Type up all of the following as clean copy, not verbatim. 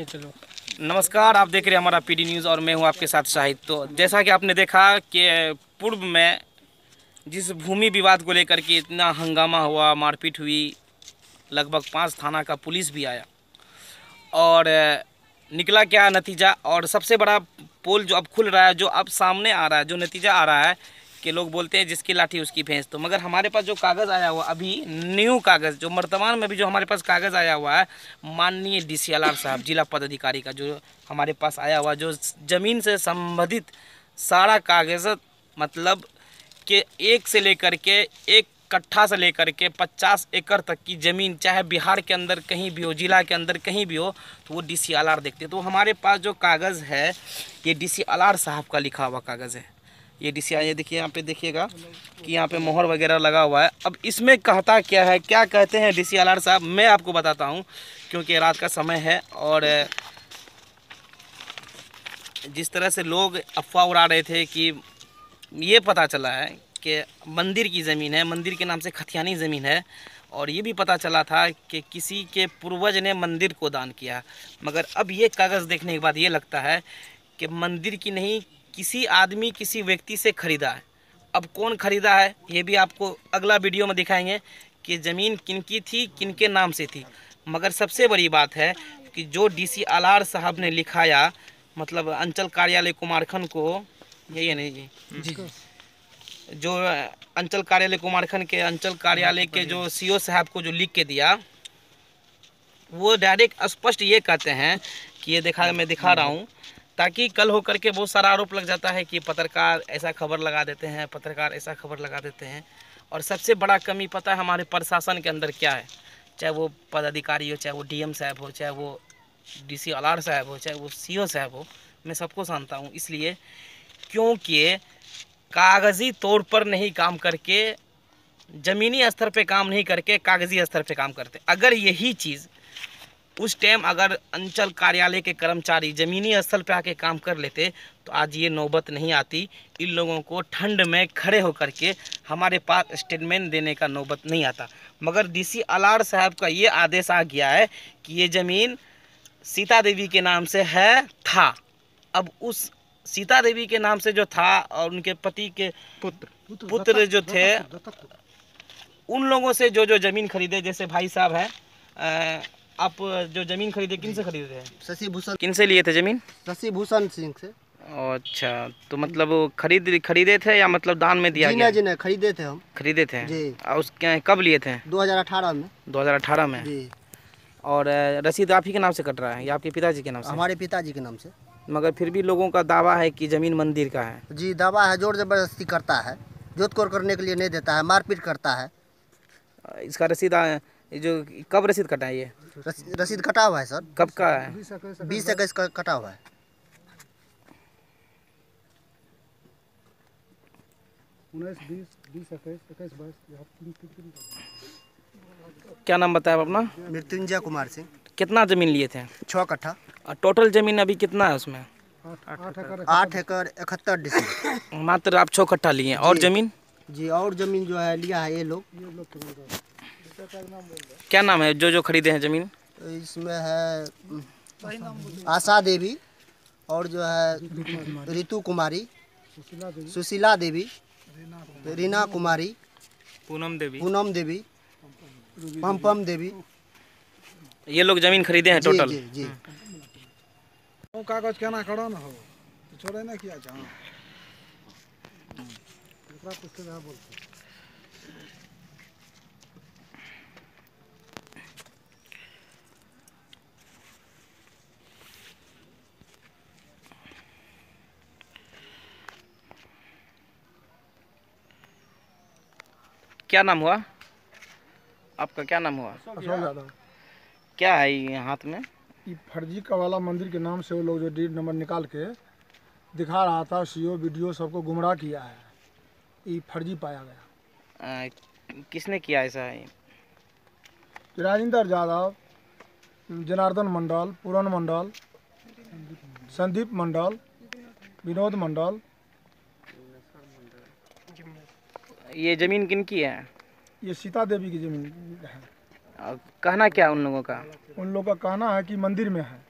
चलो। नमस्कार, आप देख रहे हैं हमारा पीडी न्यूज़ और मैं हूं आपके साथ शाहिद। तो जैसा कि आपने देखा कि पूर्व में जिस भूमि विवाद को लेकर के इतना हंगामा हुआ, मारपीट हुई, लगभग 5 थाना का पुलिस भी आया और निकला क्या नतीजा। और सबसे बड़ा पोल जो अब खुल रहा है, जो अब सामने आ रहा है, जो नतीजा आ रहा है कि लोग बोलते हैं जिसकी लाठी उसकी भैंस। तो मगर हमारे पास जो कागज़ आया हुआ अभी न्यू कागज़, जो वर्तमान में भी जो हमारे पास कागज़ आया हुआ है माननीय DCLR साहब, जिला पदाधिकारी का जो हमारे पास आया हुआ, जो ज़मीन से संबंधित सारा कागज़, मतलब कि एक से लेकर के एक कट्ठा से लेकर के 50 एकड़ तक की ज़मीन, चाहे बिहार के अंदर कहीं भी हो, जिला के अंदर कहीं भी हो, तो वो DCLR देखते हैं। तो हमारे पास जो कागज़ है ये DCLR साहब का लिखा हुआ कागज़ है। ये DCLR, ये देखिए यहाँ पे देखिएगा कि यहाँ पे मोहर वगैरह लगा हुआ है। अब इसमें कहता क्या है, क्या कहते हैं DCLR साहब, मैं आपको बताता हूँ, क्योंकि रात का समय है और जिस तरह से लोग अफवाह उड़ा रहे थे कि ये पता चला है कि मंदिर की ज़मीन है, मंदिर के नाम से खतियानी ज़मीन है, और ये भी पता चला था कि किसी के पूर्वज ने मंदिर को दान किया। मगर अब ये कागज़ देखने के बाद ये लगता है कि मंदिर की नहीं, किसी आदमी, किसी व्यक्ति से ख़रीदा है। अब कौन ख़रीदा है ये भी आपको अगला वीडियो में दिखाएंगे कि ज़मीन किनकी थी, किनके नाम से थी। मगर सबसे बड़ी बात है कि जो DCLR साहब ने लिखाया, मतलब अंचल कार्यालय कुमारखंड को, यही है नहीं जी, जो अंचल कार्यालय कुमारखंड के अंचल कार्यालय के जो CO साहब को जो लिख के दिया, वो डायरेक्ट स्पष्ट ये कहते हैं कि ये देखा, मैं दिखा रहा हूँ, ताकि कल होकर के बहुत सारा आरोप लग जाता है कि पत्रकार ऐसा खबर लगा देते हैं, पत्रकार ऐसा खबर लगा देते हैं। और सबसे बड़ा कमी पता है हमारे प्रशासन के अंदर क्या है, चाहे वो पदाधिकारी हो, चाहे वो DM साहब हो, चाहे वो DCLR साहब हो, चाहे वो CO साहब हो, मैं सबको जानता हूँ। इसलिए क्योंकि कागज़ी तौर पर नहीं काम करके, ज़मीनी स्तर पे काम नहीं करके कागज़ी स्तर पे काम करते। अगर यही चीज़ उस टाइम अगर अंचल कार्यालय के कर्मचारी ज़मीनी स्थल पे आके काम कर लेते तो आज ये नौबत नहीं आती, इन लोगों को ठंड में खड़े होकर के हमारे पास स्टेटमेंट देने का नौबत नहीं आता। मगर DCLR साहब का ये आदेश आ गया है कि ये ज़मीन सीता देवी के नाम से है, था। अब उस सीता देवी के नाम से जो था और उनके पति के पुत्र जो थे, उन लोगों से जो जो ज़मीन खरीदे, जैसे भाई साहब हैं, आप जो ज़मीन खरीदे किन से खरीदे हैं? शशि भूषण। किन से लिए थे ज़मीन? शशि भूषण सिंह से। अच्छा, तो मतलब वो खरीदे थे या मतलब दान में दिया गया? जी नहीं, खरीदे थे हम। खरीदे थे जी। और उसके कब लिए थे? 2018 में। 2018 में जी। और रसीद आप ही के नाम से कट रहा है या आपके पिताजी के नाम से? हमारे पिताजी के नाम से। मगर फिर भी लोगों का दावा है कि ज़मीन मंदिर का है। जी, दावा है, जोर ज़बरदस्ती करता है, जोतकोड़ करने के लिए नहीं देता है, मारपीट करता है। इसका रसीद जो कब रसीद कटा है ये? रसीद कटा हुआ है सर। कब का है? 2021 का कटा हुआ है। 19, 20, 21, 22। क्या नाम बताया अपना? मृत्युंजय कुमार सिंह। कितना ज़मीन लिए थे? 6 कट्ठा। और टोटल ज़मीन अभी कितना है उसमें? 8 एकड़ 71 डिसमिल। मात्र आप 6 कट्ठा लिए और ज़मीन? जी, और ज़मीन जो है लिया है ये लोग। क्या नाम है जो खरीदे हैं ज़मीन? इसमें है आशा देवी, और जो है रितु कुमारी, सुशीला देवी, रीना कुमारी, पूनम देवी, पम देवी। ये लोग ज़मीन खरीदे हैं टोटल? जी जी। कागज केना करो ना हो तो छोड़े ना किया जा। क्या नाम हुआ आपका? क्या नाम हुआ? अशोक यादव। क्या है ये हाथ में? ये फर्जी का वाला मंदिर के नाम से वो लोग जो डीड नंबर निकाल के दिखा रहा था, CO वीडियो सबको गुमराह किया है, ये फर्जी पाया गया। किसने किया ऐसा है? राजेंद्र यादव, जनार्दन मंडल, पूरन मंडल, संदीप मंडल, विनोद मंडल। ये ज़मीन किनकी है? ये सीता देवी की ज़मीन है। कहना क्या उन लोगों का? उन लोगों का कहना है कि मंदिर में है।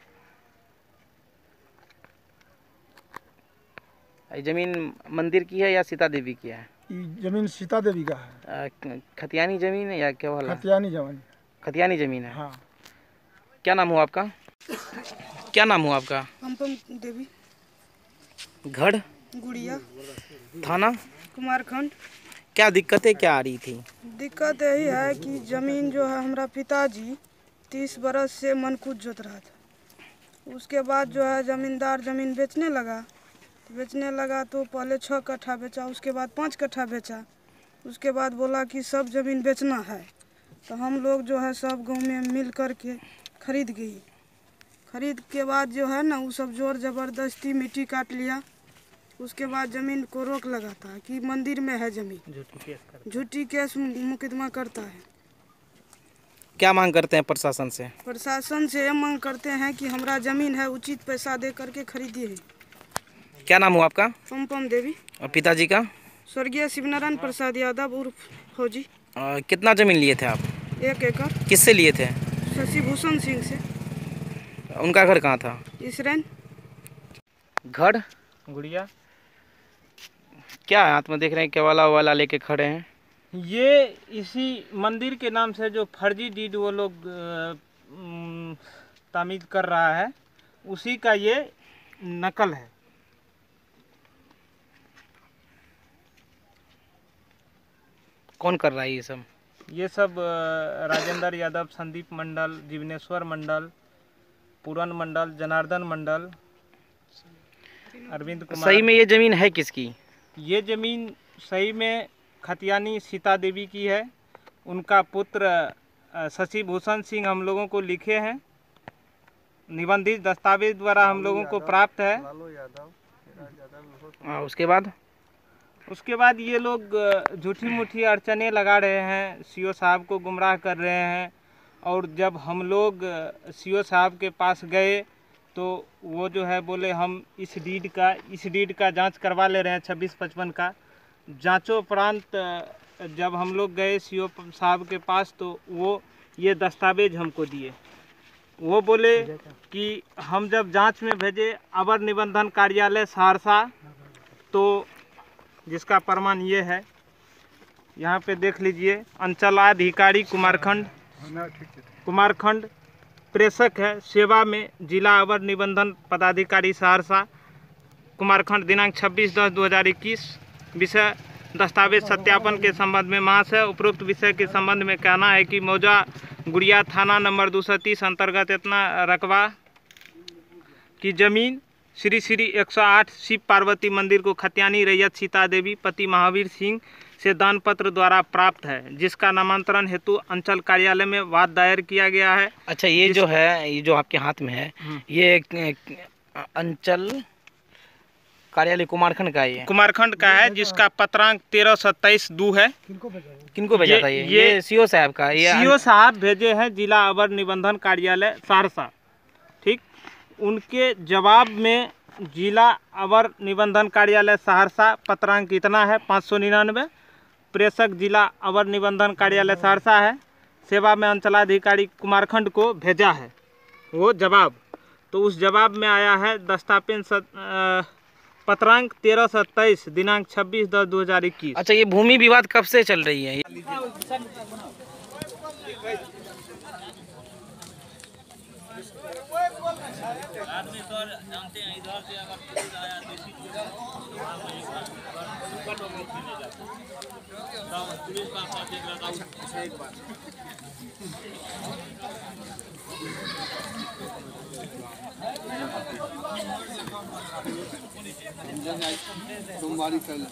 ये जमीन मंदिर की है या सीता देवी की है? ये जमीन सीता देवी का है। खतियानी जमीन है या क्या वाला? खतियानी जमीन। खतियानी जमीन है। हाँ। क्या नाम हुआ आपका? क्या नाम हुआ आपका? पंपम देवी। गढ़ गुड़िया। थाना कुमारखंड। क्या दिक्कतें क्या आ रही थी? दिक्कत यही है कि जमीन जो है हमारा पिताजी 30 बरस से मनकूत जोत रहा था। उसके बाद जो है जमींदार जमीन बेचने लगा तो पहले 6 कट्ठा बेचा, उसके बाद 5 कट्ठा बेचा। उसके बाद बोला कि सब ज़मीन बेचना है, तो हम लोग जो है सब गांव में मिल कर के खरीद गई। खरीद के बाद जो है ना वो सब जोर ज़बरदस्ती मिट्टी काट लिया। उसके बाद ज़मीन को रोक लगाता है कि मंदिर में है ज़मीन, झूठी केस मुकदमा करता है। क्या मांग करते हैं प्रशासन से? प्रशासन से ये मांग करते हैं कि हमारा ज़मीन है उचित पैसा दे करके खरीदिए। क्या नाम हुआ आपका? पंपम देवी। और पिताजी का? स्वर्गीय शिवनारायण प्रसाद यादव उर्फ फौजी। कितना जमीन लिए थे आप? 1 एकड़। किससे लिए थे? शशि भूषण सिंह से। उनका घर कहाँ था? इसरैन। गढ़ गुड़िया। क्या हाथ में देख रहे हैं, केवाला वाला लेके खड़े हैं? ये इसी मंदिर के नाम से जो फर्जी डीड वो लोग तामील कर रहा है, उसी का ये नकल है। कौन कर रहा है ये सब? ये सब राजेंद्र यादव, संदीप मंडल, जीवनेश्वर मंडल, पूरन मंडल, जनार्दन मंडल, अरविंद कुमार। सही में ये जमीन है किसकी? ये जमीन सही में खतियानी सीता देवी की है। उनका पुत्र शशि भूषण सिंह हम लोगों को लिखे हैं, निबंधित दस्तावेज द्वारा हम लोगों को प्राप्त है। उसके बाद ये लोग झूठी मूठी अड़चने लगा रहे हैं, सीओ साहब को गुमराह कर रहे हैं। और जब हम लोग सीओ साहब के पास गए तो वो जो है बोले हम इस डीड का जांच करवा ले रहे हैं 2655 का। जांचोपरांत जब हम लोग गए सीओ साहब के पास तो वो ये दस्तावेज हमको दिए। वो बोले कि हम जब जांच में भेजे अवर निबंधन कार्यालय सहरसा, तो जिसका प्रमाण ये है, यहाँ पे देख लीजिए। अंचलाधिकारी कुमारखंड प्रेषक है, सेवा में जिला अवर निबंधन पदाधिकारी सहरसा, कुमारखंड, दिनांक 26/10/2021। विषय दस्तावेज सत्यापन के संबंध में महाशय, उपरोक्त विषय के संबंध में कहना है कि मौजा गुड़िया थाना नंबर 230 अंतर्गत इतना रकबा की जमीन श्री 108 शिव पार्वती मंदिर को खतियानी रैयत सीता देवी पति महावीर सिंह से दान पत्र द्वारा प्राप्त है, जिसका नामांतरण हेतु अंचल कार्यालय में वाद दायर किया गया है। अच्छा, ये जो है, ये जो आपके हाथ में है, ये अंचल कार्यालय कुमारखंड का है? कुमारखंड का है, जिसका पत्रांक 1327-2 है। किनको भेजा था ये सीओ साहब का? ये सीओ साहब भेजे हैं जिला अवर निबंधन कार्यालय सहरसा, ठीक। उनके जवाब में जिला अवर निबंधन कार्यालय सहरसा, पत्रांक इतना है 599, प्रेषक जिला अवर निबंधन कार्यालय सहरसा है, सेवा में अंचलाधिकारी कुमारखंड को भेजा है वो जवाब। तो उस जवाब में आया है दस्तावेज पत्रांक 1327 दिनांक 26/10/2021। अच्छा, ये भूमि विवाद कब से चल रही है? सोमवारी कर लें।